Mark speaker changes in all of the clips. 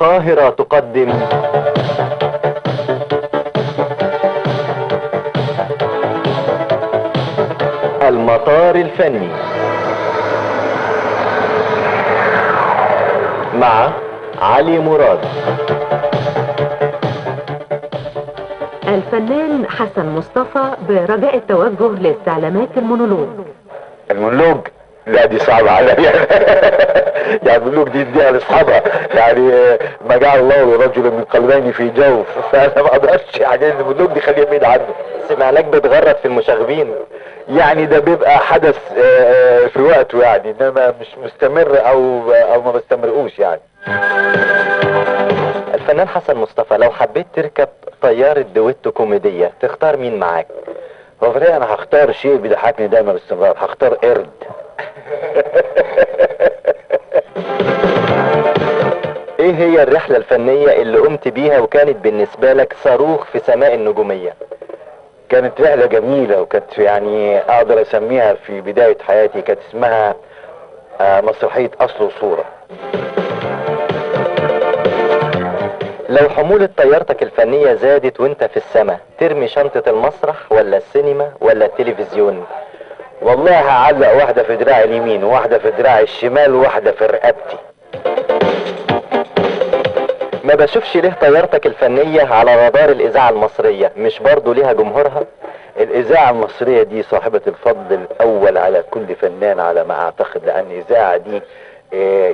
Speaker 1: القاهرة تقدم المطار الفني مع علي مراد.
Speaker 2: الفنان حسن مصطفى برجاء التوجه لاستعلامات
Speaker 3: المونولوج لا دي صعبة عليا. يعني المونولوج دي اديها لاصحابها، يعني ما جعل الله لرجل من قلبين في جوف، فانا ما اقدرش يعني المونولوج دي خليه بعيد عنه.
Speaker 1: سمعناك بتغرد في المشاغبين.
Speaker 3: يعني ده بيبقى حدث في وقته يعني، انما مش مستمر او ما بستمرقوش يعني.
Speaker 1: الفنان حسن مصطفى، لو حبيت تركب طيارة دويتو كوميدية تختار مين معاك؟
Speaker 3: هو في الحقيقة انا هختار شيء بيضحكني دايما باستمرار، هختار قرد.
Speaker 1: ايه هي الرحلة الفنية اللي قمت بيها وكانت بالنسبة لك صاروخ في سماء النجومية؟
Speaker 3: كانت رحلة جميلة، وكانت يعني اقدر اسميها في بداية حياتي، كانت اسمها مسرحية اصل وصورة.
Speaker 1: لو حمولة طيارتك الفنية زادت وانت في السماء، ترمي شنطة المسرح ولا السينما ولا التلفزيون؟
Speaker 3: والله هعلق واحدة في دراعي اليمين وواحدة في دراعي الشمال وواحدة في رقبتي.
Speaker 1: ما بشوفش ليه طيارتك الفنية على رادار الإذاعة المصرية، مش برضو ليها جمهورها؟
Speaker 3: الإذاعة المصرية دي صاحبة الفضل الأول على كل فنان على ما أعتقد، لأن الإذاعة دي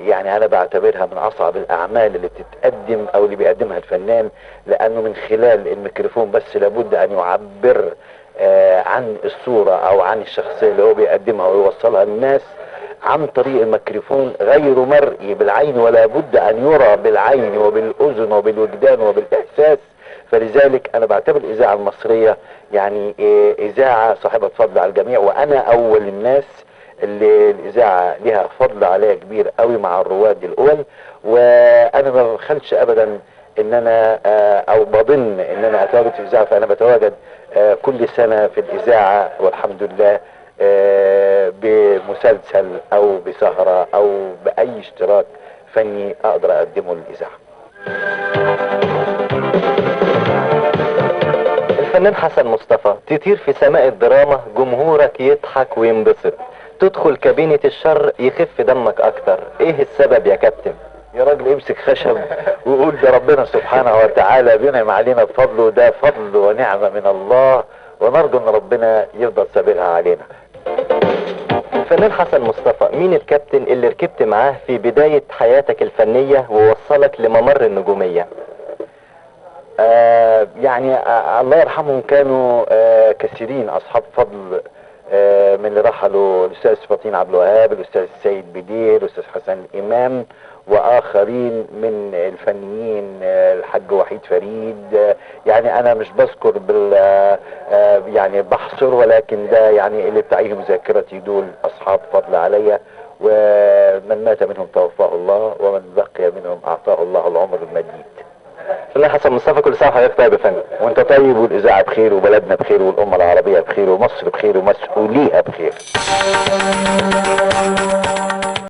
Speaker 3: يعني أنا بعتبرها من أصعب الأعمال اللي بتتقدم أو اللي بيقدمها الفنان، لأنه من خلال الميكروفون بس لابد أن يعبر عن الصورة أو عن الشخصية اللي هو بيقدمها ويوصلها للناس عن طريق الميكروفون، غير مرئي بالعين ولا بد أن يرى بالعين وبالأذن وبالوجدان وبالإحساس. فلذلك أنا بعتبر الإذاعة المصرية يعني إذاعة صاحبة فضل على الجميع، وأنا أول الناس اللي الإذاعة لها فضل عليها كبير قوي مع الرواد الأول. وأنا ما بخلش أبدا إن أنا أو بظن إن أنا أتواجد في الإذاعة، فأنا بتواجد كل سنة في الإذاعة والحمد لله، بمسلسل أو بسهرة أو بأي اشتراك فني أقدر أقدمه للإذاعة.
Speaker 1: الفنان حسن مصطفى، تطير في سماء الدراما جمهورك يضحك وينبسط، تدخل كابينة الشر يخف دمك اكتر، ايه السبب يا كابتن؟
Speaker 3: يا راجل امسك خشب وقول ده ربنا سبحانه وتعالى بينعم علينا بفضله، ده فضل ونعمة من الله، ونرجو ان ربنا يفضل سابقها علينا.
Speaker 1: الفنان حسن مصطفى، مين الكابتن اللي ركبت معاه في بداية حياتك الفنية ووصلك لممر النجومية؟
Speaker 3: يعني الله يرحمهم كانوا كثيرين اصحاب فضل، من اللي رحلوا الاستاذ فطين عبد الوهاب، الاستاذ السيد بدير، الاستاذ حسن الامام، واخرين من الفنيين، الحاج وحيد فريد. يعني انا مش بذكر يعني بحصر، ولكن ده يعني اللي بتعيهم ذاكرتي، دول اصحاب فضل عليا، ومن مات منهم توفاه الله، ومن بقي منهم اعطاه الله العمر المديد.
Speaker 1: الفنان حسن مصطفى، كل سنة وحضرتك طيب يا فندم.
Speaker 3: وانت طيب، والاذاعه بخير، وبلدنا بخير، والامه العربيه بخير، ومصر بخير، ومسؤوليها بخير.